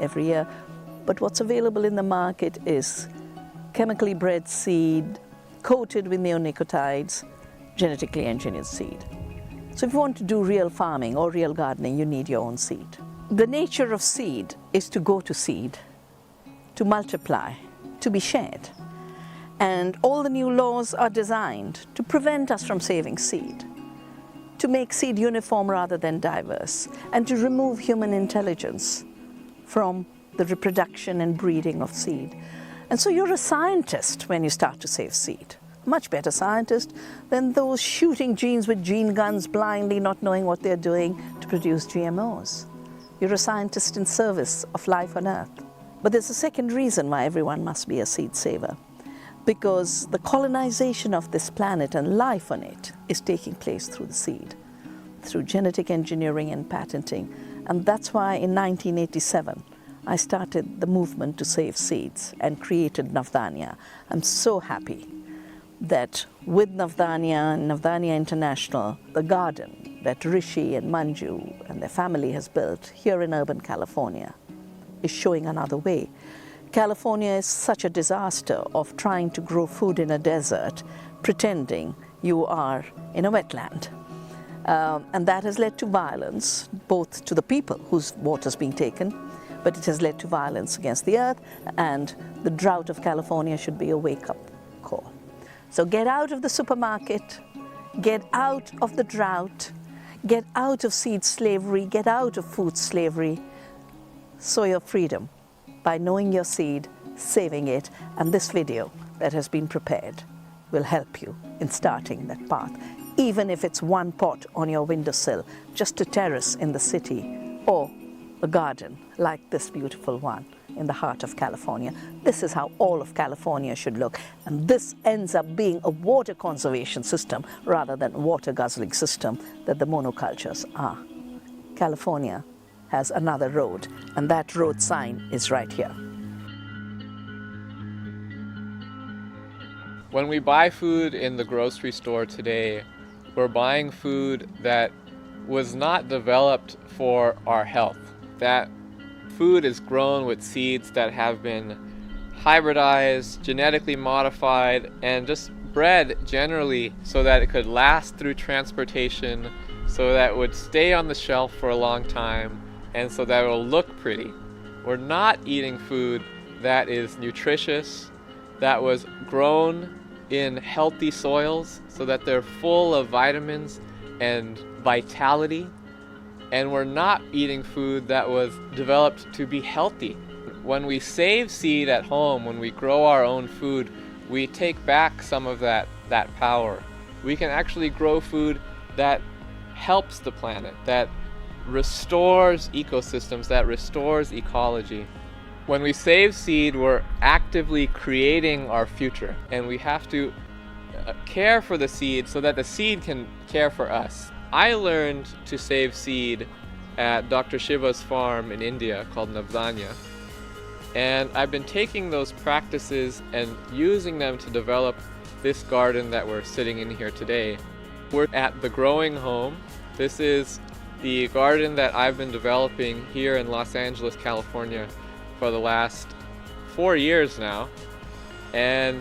every year. But what's available in the market is chemically bred seed, coated with neonicotinoids, genetically engineered seed. So if you want to do real farming or real gardening, you need your own seed. The nature of seed is to go to seed, to multiply, to be shared. And all the new laws are designed to prevent us from saving seed, to make seed uniform rather than diverse, and to remove human intelligence from the reproduction and breeding of seed. And so you're a scientist when you start to save seed. Much better scientist than those shooting genes with gene guns blindly, not knowing what they're doing to produce GMOs. You're a scientist in service of life on Earth. But there's a second reason why everyone must be a seed saver. Because the colonization of this planet and life on it is taking place through the seed, through genetic engineering and patenting. And that's why in 1987, I started the movement to save seeds and created Navdanya. I'm so happy that with Navdanya and Navdanya International, the garden that Rishi and Manju and their family has built here in urban California is showing another way. California is such a disaster of trying to grow food in a desert, pretending you are in a wetland. And that has led to violence, both to the people whose water's being taken, but it has led to violence against the earth, and the drought of California should be a wake-up call. So get out of the supermarket, get out of the drought, get out of seed slavery, get out of food slavery, sow your freedom by knowing your seed, saving it, and this video that has been prepared will help you in starting that path, even if it's one pot on your windowsill, just a terrace in the city, or a garden like this beautiful one in the heart of California. This is how all of California should look, and this ends up being a water conservation system rather than a water guzzling system that the monocultures are. California has another road, and that road sign is right here. When we buy food in the grocery store today, we're buying food that was not developed for our health. That food is grown with seeds that have been hybridized, genetically modified, and just bred generally so that it could last through transportation, so that it would stay on the shelf for a long time, and so that it will look pretty. We're not eating food that is nutritious, that was grown in healthy soils so that they're full of vitamins and vitality. And we're not eating food that was developed to be healthy. When we save seed at home, when we grow our own food, we take back some of that power. We can actually grow food that helps the planet, that restores ecosystems, that restores ecology. When we save seed, we're actively creating our future, and we have to care for the seed so that the seed can care for us. I learned to save seed at Dr. Shiva's farm in India called Navdanya, and I've been taking those practices and using them to develop this garden that we're sitting in here today. We're at the Growing Home. This is the garden that I've been developing here in Los Angeles, California for the last 4 years now. And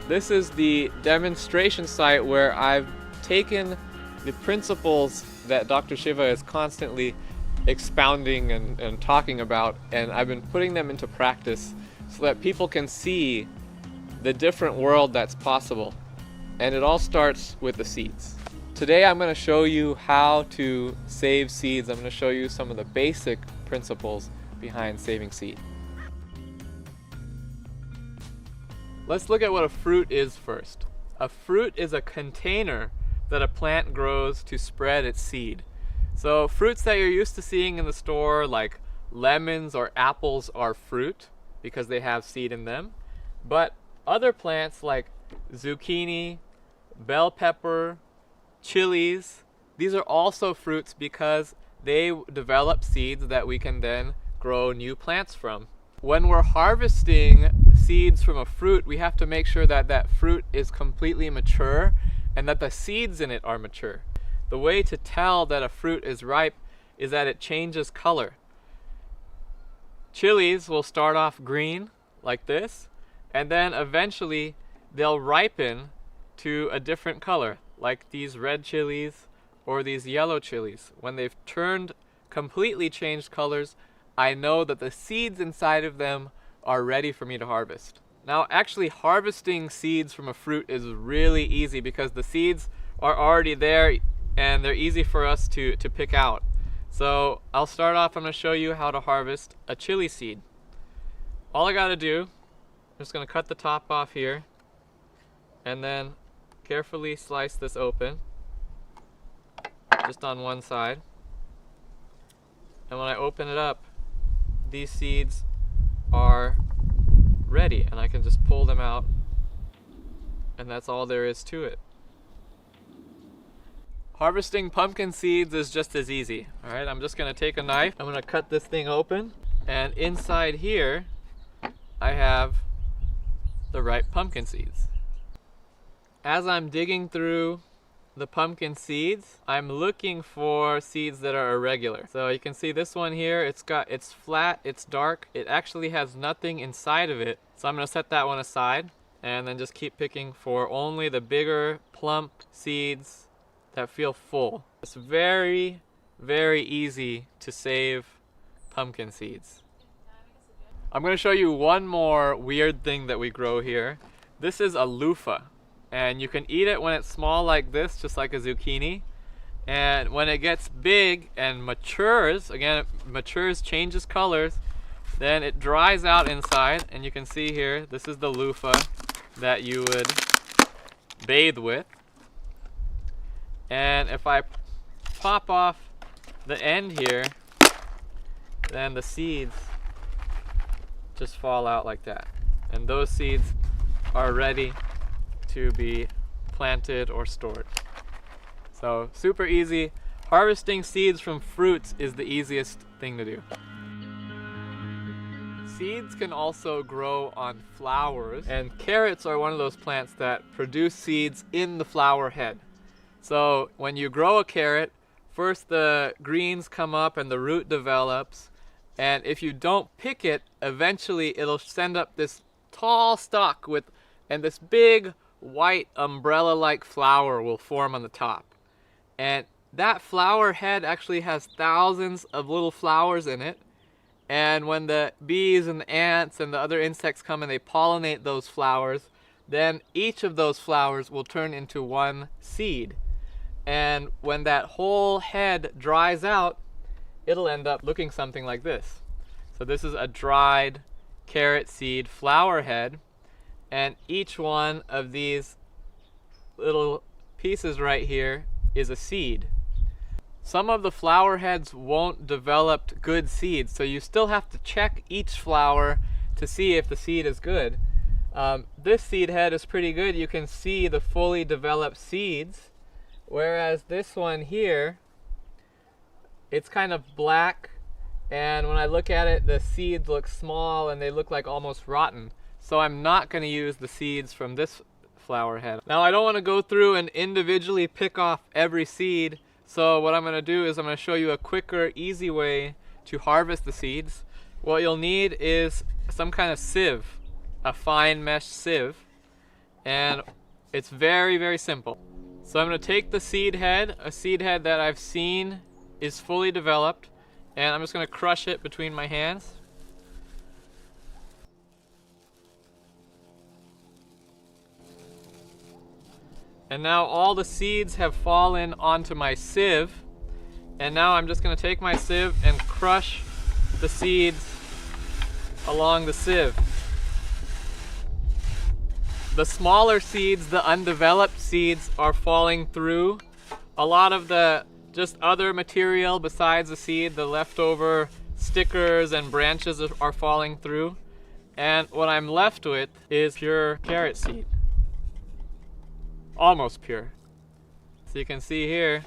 this is the demonstration site where I've taken the principles that Dr. Shiva is constantly expounding and talking about, and I've been putting them into practice so that people can see the different world that's possible. And it all starts with the seeds. Today I'm going to show you how to save seeds. I'm going to show you some of the basic principles behind saving seed. Let's look at what a fruit is first. A fruit is a container that a plant grows to spread its seed. So fruits that you're used to seeing in the store, like lemons or apples, are fruit because they have seed in them. But other plants like zucchini, bell pepper, chilies, these are also fruits because they develop seeds that we can then grow new plants from. When we're harvesting seeds from a fruit, we have to make sure that that fruit is completely mature and that the seeds in it are mature. The way to tell that a fruit is ripe is that it changes color. chilies will start off green like this, and then eventually they'll ripen to a different color, like these red chilies or these yellow chilies. When they've turned completely changed colors, I know that the seeds inside of them are ready for me to harvest. Now, actually harvesting seeds from a fruit is really easy because the seeds are already there and they're easy for us to pick out. So I'll start off, I'm going to show you how to harvest a chili seed. All I got to do, I'm just going to cut the top off here and then carefully slice this open just on one side. And when I open it up, these seeds are ready and I can just pull them out, and that's all there is to it. Harvesting pumpkin seeds is just as easy. Alright, I'm just going to take a knife, I'm going to cut this thing open, and inside here I have the ripe pumpkin seeds. As I'm digging through the pumpkin seeds, I'm looking for seeds that are irregular. So you can see this one here, it's flat, it's dark, it actually has nothing inside of it. So I'm going to set that one aside and then just keep picking for only the bigger, plump seeds that feel full. It's very, very easy to save pumpkin seeds. I'm going to show you one more weird thing that we grow here. This is a loofah. And you can eat it when it's small like this, just like a zucchini. And when it gets big and matures, again, it matures, changes colors, then it dries out inside. And you can see here, this is the loofah that you would bathe with. And if I pop off the end here, then the seeds just fall out like that. And those seeds are ready to be planted or stored. So super easy. Harvesting seeds from fruits is the easiest thing to do. Seeds can also grow on flowers, and carrots are one of those plants that produce seeds in the flower head. So when you grow a carrot, first the greens come up and the root develops, and if you don't pick it, eventually it'll send up this tall stalk and this big white umbrella-like flower will form on the top. And that flower head actually has thousands of little flowers in it. And when the bees and the ants and the other insects come and they pollinate those flowers, then each of those flowers will turn into one seed. And when that whole head dries out, it'll end up looking something like this. So this is a dried carrot seed flower head. And each one of these little pieces right here is a seed. Some of the flower heads won't develop good seeds, so you still have to check each flower to see if the seed is good. This seed head is pretty good. You can see the fully developed seeds, whereas this one here, it's kind of black, and when I look at it, the seeds look small and they look like almost rotten. So I'm not going to use the seeds from this flower head. Now I don't want to go through and individually pick off every seed, so what I'm going to do is I'm going to show you a quicker, easy way to harvest the seeds. What you'll need is some kind of sieve, a fine mesh sieve, and it's very, very simple. So I'm going to take the seed head, a seed head that I've seen is fully developed, and I'm just going to crush it between my hands. And now all the seeds have fallen onto my sieve. And now I'm just going to take my sieve and crush the seeds along the sieve. The smaller seeds, the undeveloped seeds, are falling through. A lot of the just other material besides the seed, the leftover stickers and branches are falling through. And what I'm left with is pure carrot seed. Almost pure. So you can see here,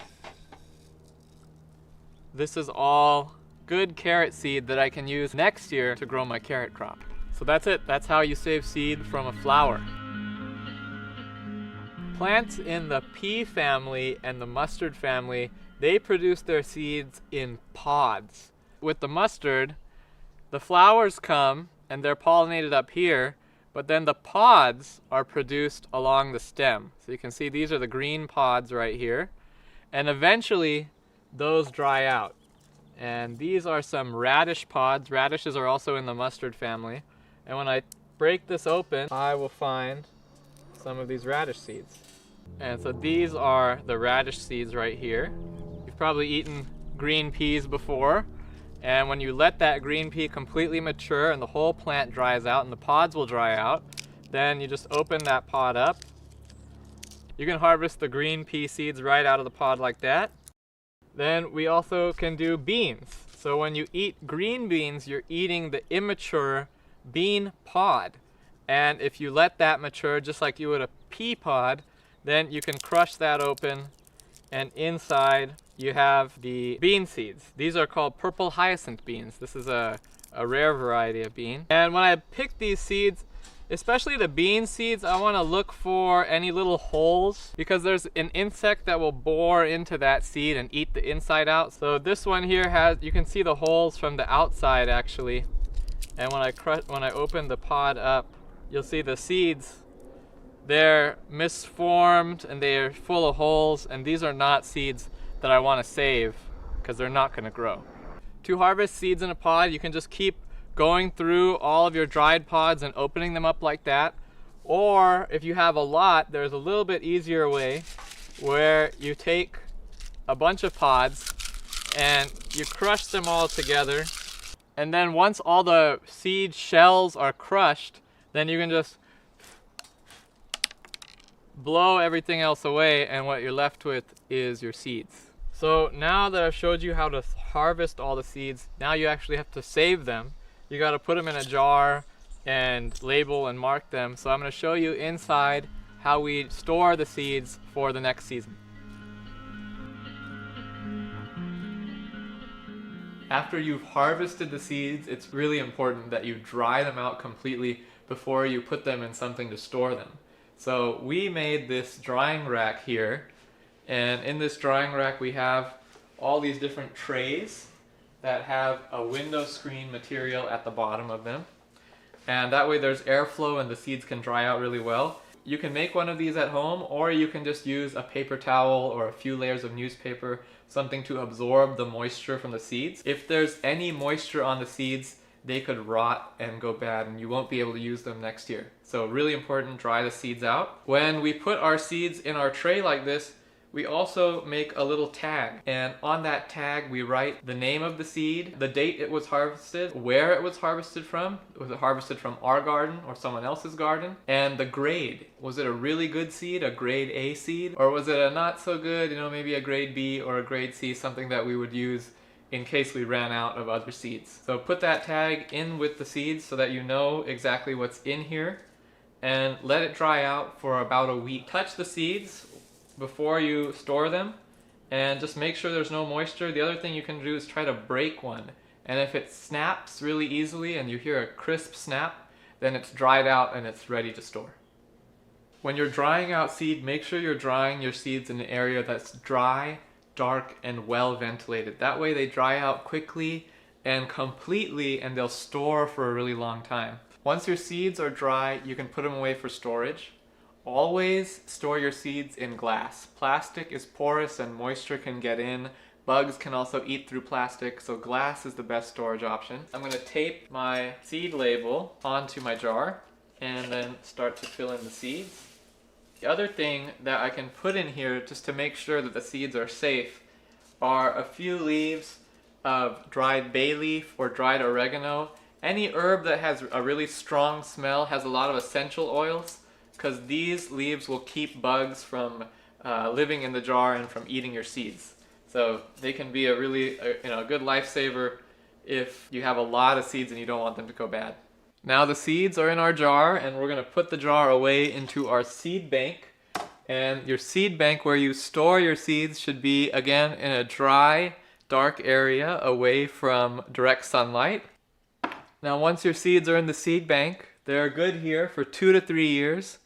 this is all good carrot seed that I can use next year to grow my carrot crop. So that's it. That's how you save seed from a flower. Plants in the pea family and the mustard family, they produce their seeds in pods. With the mustard The flowers come and they're pollinated up here, but then the pods are produced along the stem. So you can see these are the green pods right here. And eventually those dry out. And these are some radish pods. Radishes are also in the mustard family. And when I break this open, I will find some of these radish seeds. And so these are the radish seeds right here. You've probably eaten green peas before. And when you let that green pea completely mature and the whole plant dries out and the pods will dry out, then you just open that pod up. You can harvest the green pea seeds right out of the pod like that. Then we also can do beans. So when you eat green beans, you're eating the immature bean pod. And if you let that mature just like you would a pea pod, then you can crush that open, and inside you have the bean seeds. These are called purple hyacinth beans. This is a rare variety of bean. And when I pick these seeds, especially the bean seeds, I want to look for any little holes because there's an insect that will bore into that seed and eat the inside out. So this one here has, you can see the holes from the outside actually. And when I open the pod up, you'll see the seeds. They're misformed and they're full of holes, and these are not seeds that I want to save because they're not going to grow. To harvest seeds in a pod, you can just keep going through all of your dried pods and opening them up like that. Or if you have a lot, there's a little bit easier way where you take a bunch of pods and you crush them all together. And then once all the seed shells are crushed, then you can just blow everything else away, and what you're left with is your seeds. So now that I've showed you how to harvest all the seeds, now you actually have to save them. You got to put them in a jar and label and mark them. So I'm going to show you inside how we store the seeds for the next season. After you've harvested the seeds, it's really important that you dry them out completely before you put them in something to store them. So we made this drying rack here, and in this drying rack we have all these different trays that have a window screen material at the bottom of them, and that way there's airflow and the seeds can dry out really well. You can make one of these at home, or you can just use a paper towel or a few layers of newspaper, something to absorb the moisture from the seeds. If there's any moisture on the seeds, they could rot and go bad and you won't be able to use them next year. So really important, dry the seeds out. When we put our seeds in our tray like this, we also make a little tag, and on that tag we write the name of the seed, the date it was harvested, where it was harvested from. Was it harvested from our garden or someone else's garden? And the grade. Was it a really good seed, a grade A seed? Or was it a not so good, maybe a grade B or a grade C, something that we would use in case we ran out of other seeds. So put that tag in with the seeds so that you know exactly what's in here, and let it dry out for about a week. Touch the seeds before you store them and just make sure there's no moisture. The other thing you can do is try to break one, and if it snaps really easily and you hear a crisp snap, then it's dried out and it's ready to store. When you're drying out seed, make sure you're drying your seeds in an area that's dry, dark, and well ventilated. That way they dry out quickly and completely, and they'll store for a really long time. Once your seeds are dry, you can put them away for storage. Always store your seeds in glass. Plastic is porous and moisture can get in. Bugs can also eat through plastic, so glass is the best storage option. I'm going to tape my seed label onto my jar and then start to fill in the seeds. The other thing that I can put in here just to make sure that the seeds are safe are a few leaves of dried bay leaf or dried oregano. Any herb that has a really strong smell has a lot of essential oils, because these leaves will keep bugs from living in the jar and from eating your seeds. So they can be a really good lifesaver if you have a lot of seeds and you don't want them to go bad. Now the seeds are in our jar, and we're going to put the jar away into our seed bank. And your seed bank where you store your seeds should be, again, in a dry, dark area away from direct sunlight. Now once your seeds are in the seed bank, they're good here for 2 to 3 years.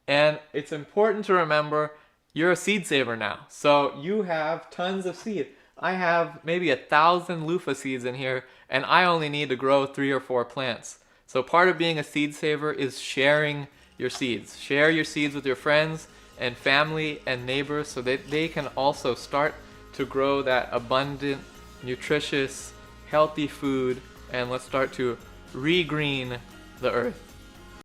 And it's important to remember you're a seed saver now. So you have tons of seed. I have maybe 1,000 loofah seeds in here, and I only need to grow 3 or 4 plants. So part of being a seed saver is sharing your seeds. Share your seeds with your friends and family and neighbors so that they can also start to grow that abundant, nutritious, healthy food, and let's start to re-green the earth.